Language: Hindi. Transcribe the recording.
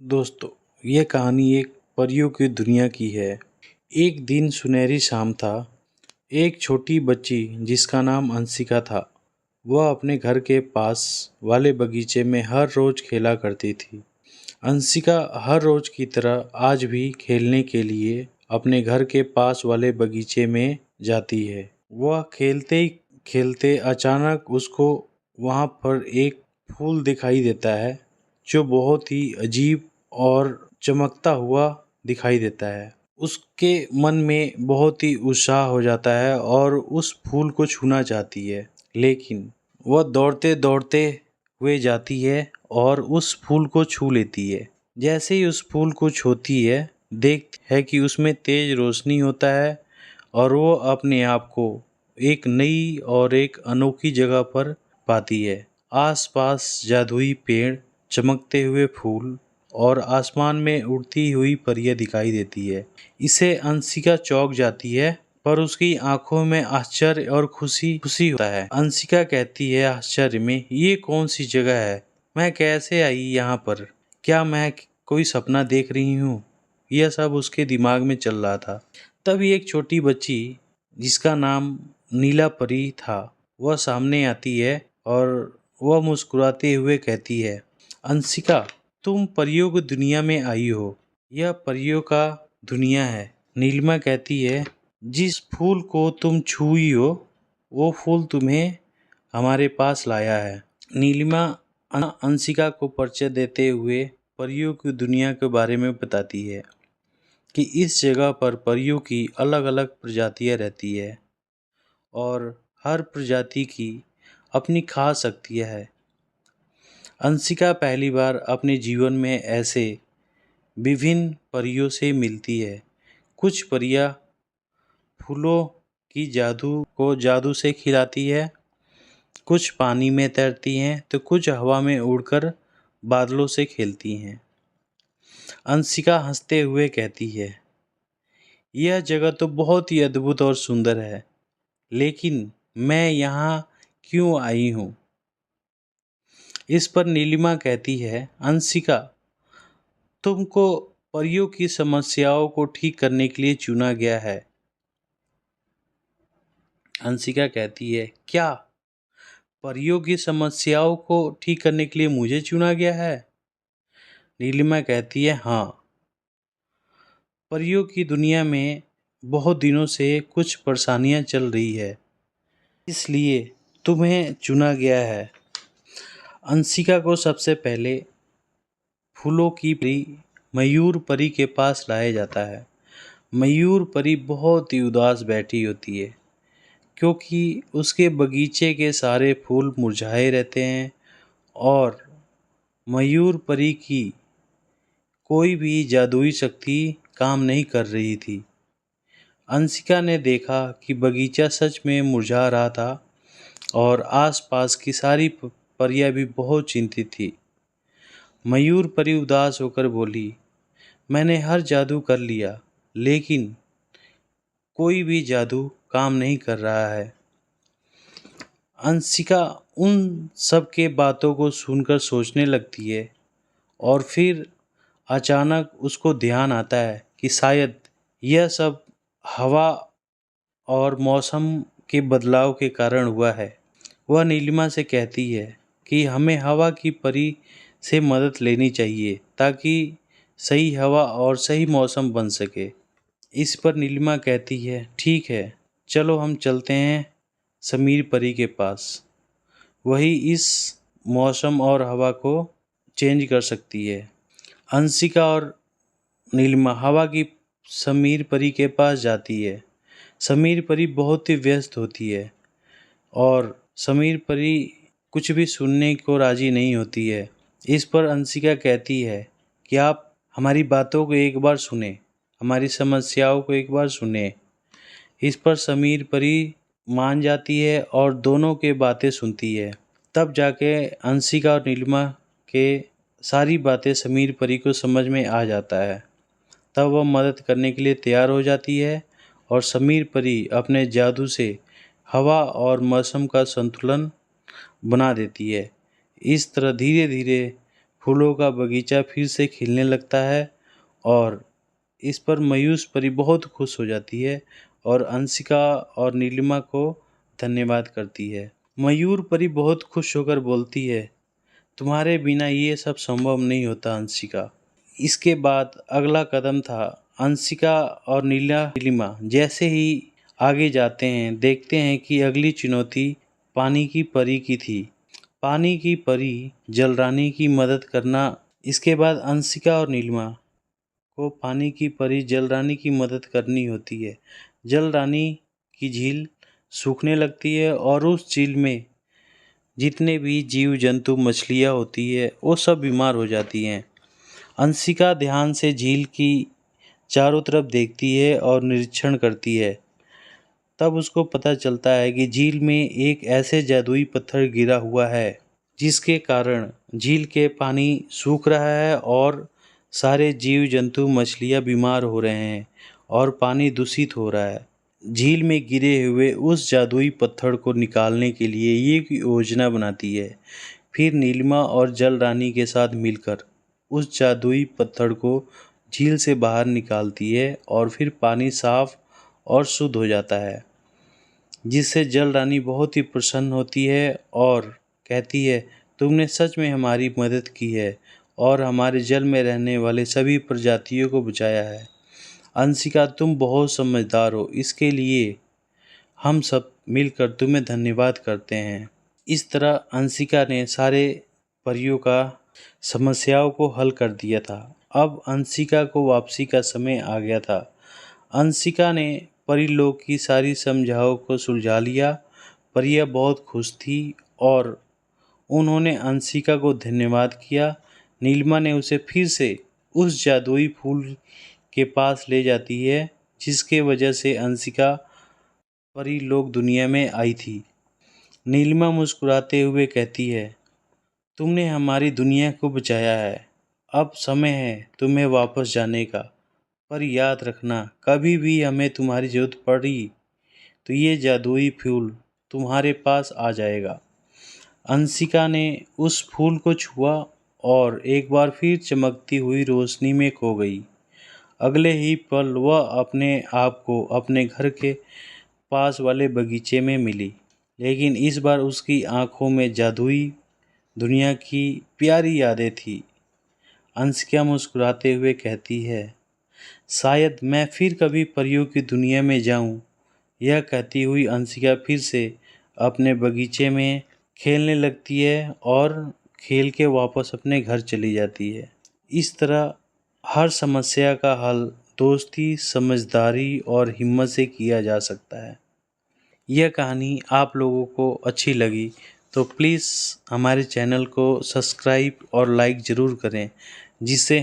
दोस्तों, यह कहानी एक परियों की दुनिया की है। एक दिन सुनहरी शाम था। एक छोटी बच्ची जिसका नाम अंशिका था, वह अपने घर के पास वाले बगीचे में हर रोज खेला करती थी। अंशिका हर रोज की तरह आज भी खेलने के लिए अपने घर के पास वाले बगीचे में जाती है। वह खेलते ही खेलते अचानक उसको वहाँ पर एक फूल दिखाई देता है, जो बहुत ही अजीब और चमकता हुआ दिखाई देता है। उसके मन में बहुत ही उत्साह हो जाता है और उस फूल को छूना चाहती है, लेकिन वह दौड़ते दौड़ते हुए जाती है और उस फूल को छू लेती है। जैसे ही उस फूल को छूती है, देखती है कि उसमें तेज रोशनी होता है और वो अपने आप को एक नई और एक अनोखी जगह पर पाती है। आसपास जादुई पेड़, चमकते हुए फूल और आसमान में उड़ती हुई परियां दिखाई देती है। इसे अंशिका चौंक जाती है, पर उसकी आंखों में आश्चर्य और खुशी खुशी होता है। अंशिका कहती है आश्चर्य में, ये कौन सी जगह है? मैं कैसे आई यहाँ पर? क्या मैं कोई सपना देख रही हूँ? यह सब उसके दिमाग में चल रहा था। तभी एक छोटी बच्ची जिसका नाम नीला परी था, वह सामने आती है और वह मुस्कुराते हुए कहती है, अंशिका, तुम परियों की दुनिया में आई हो। यह परियों का दुनिया है। नीलिमा कहती है, जिस फूल को तुम छुई हो, वो फूल तुम्हें हमारे पास लाया है। नीलिमा अंशिका को परिचय देते हुए परियों की दुनिया के बारे में बताती है कि इस जगह पर परियों की अलग अलग प्रजातियां रहती है और हर प्रजाति की अपनी खास शक्तियाँ है। अंशिका पहली बार अपने जीवन में ऐसे विभिन्न परियों से मिलती है। कुछ परियां फूलों की जादू से खिलाती है, कुछ पानी में तैरती हैं तो कुछ हवा में उड़कर बादलों से खेलती हैं। अंशिका हंसते हुए कहती है, यह जगह तो बहुत ही अद्भुत और सुंदर है, लेकिन मैं यहाँ क्यों आई हूँ? इस पर नीलिमा कहती है, अंशिका, तुमको परियों की समस्याओं को ठीक करने के लिए चुना गया है। अंशिका कहती है, क्या परियों की समस्याओं को ठीक करने के लिए मुझे चुना गया है? नीलिमा कहती है, हाँ। परियों की दुनिया में बहुत दिनों से कुछ परेशानियां चल रही है, इसलिए तुम्हें चुना गया है। अंशिका को सबसे पहले फूलों की परी मयूर परी के पास लाया जाता है। मयूर परी बहुत ही उदास बैठी होती है, क्योंकि उसके बगीचे के सारे फूल मुरझाए रहते हैं और मयूर परी की कोई भी जादुई शक्ति काम नहीं कर रही थी। अंशिका ने देखा कि बगीचा सच में मुरझा रहा था और आसपास की सारी परियां भी बहुत चिंतित थी। मयूर परी उदास होकर बोली, मैंने हर जादू कर लिया, लेकिन कोई भी जादू काम नहीं कर रहा है। अंशिका उन सब के बातों को सुनकर सोचने लगती है और फिर अचानक उसको ध्यान आता है कि शायद यह सब हवा और मौसम के बदलाव के कारण हुआ है। वह नीलिमा से कहती है कि हमें हवा की परी से मदद लेनी चाहिए ताकि सही हवा और सही मौसम बन सके। इस पर नीलिमा कहती है, ठीक है, चलो हम चलते हैं समीर परी के पास। वही इस मौसम और हवा को चेंज कर सकती है। अंशिका और नीलिमा हवा की समीर परी के पास जाती है। समीर परी बहुत ही व्यस्त होती है और समीर परी कुछ भी सुनने को राजी नहीं होती है। इस पर अंशिका कहती है कि आप हमारी बातों को एक बार सुने, हमारी समस्याओं को एक बार सुने। इस पर समीर परी मान जाती है और दोनों के बातें सुनती है। तब जाके अंशिका और नीलिमा के सारी बातें समीर परी को समझ में आ जाता है। तब वह मदद करने के लिए तैयार हो जाती है और समीर परी अपने जादू से हवा और मौसम का संतुलन बना देती है। इस तरह धीरे धीरे फूलों का बगीचा फिर से खिलने लगता है और इस पर मयूस परी बहुत खुश हो जाती है और अंशिका और नीलिमा को धन्यवाद करती है। मयूर परी बहुत खुश होकर बोलती है, तुम्हारे बिना ये सब संभव नहीं होता अंशिका। इसके बाद अगला कदम था अंशिका और नीलिमा जैसे ही आगे जाते हैं देखते हैं कि अगली चुनौती पानी की परी की थी। पानी की परी जलरानी की मदद करना। इसके बाद अंशिका और नीलिमा को पानी की परी जलरानी की मदद करनी होती है। जलरानी की झील सूखने लगती है और उस झील में जितने भी जीव जंतु मछलियाँ होती है वो सब बीमार हो जाती हैं। अंशिका ध्यान से झील की चारों तरफ देखती है और निरीक्षण करती है। तब उसको पता चलता है कि झील में एक ऐसे जादुई पत्थर गिरा हुआ है जिसके कारण झील के पानी सूख रहा है और सारे जीव जंतु मछलियाँ बीमार हो रहे हैं और पानी दूषित हो रहा है। झील में गिरे हुए उस जादुई पत्थर को निकालने के लिए ये एक योजना बनाती है। फिर नीलिमा और जल रानी के साथ मिलकर उस जादुई पत्थर को झील से बाहर निकालती है और फिर पानी साफ और शुद्ध हो जाता है, जिससे जल रानी बहुत ही प्रसन्न होती है और कहती है, तुमने सच में हमारी मदद की है और हमारे जल में रहने वाले सभी प्रजातियों को बचाया है। अंशिका, तुम बहुत समझदार हो, इसके लिए हम सब मिलकर तुम्हें धन्यवाद करते हैं। इस तरह अंशिका ने सारे परियों का समस्याओं को हल कर दिया था। अब अंशिका को वापसी का समय आ गया था। अंशिका ने परीलोक की सारी समस्याओं को सुलझा लिया। परियां बहुत खुश थी और उन्होंने अंशिका को धन्यवाद किया। नीलिमा ने उसे फिर से उस जादुई फूल के पास ले जाती है जिसके वजह से अंशिका परीलोक दुनिया में आई थी। नीलिमा मुस्कुराते हुए कहती है, तुमने हमारी दुनिया को बचाया है, अब समय है तुम्हें वापस जाने का, पर याद रखना कभी भी हमें तुम्हारी ज़रूरत पड़ी तो ये जादुई फूल तुम्हारे पास आ जाएगा। अंशिका ने उस फूल को छुआ और एक बार फिर चमकती हुई रोशनी में खो गई। अगले ही पल वह अपने आप को अपने घर के पास वाले बगीचे में मिली, लेकिन इस बार उसकी आंखों में जादुई दुनिया की प्यारी यादें थी। अंशिका मुस्कुराते हुए कहती है, शायद मैं फिर कभी परियों की दुनिया में जाऊं। यह कहती हुई अंशिका फिर से अपने बगीचे में खेलने लगती है और खेल के वापस अपने घर चली जाती है। इस तरह हर समस्या का हल दोस्ती, समझदारी और हिम्मत से किया जा सकता है। यह कहानी आप लोगों को अच्छी लगी तो प्लीज़ हमारे चैनल को सब्सक्राइब और लाइक ज़रूर करें, जिससे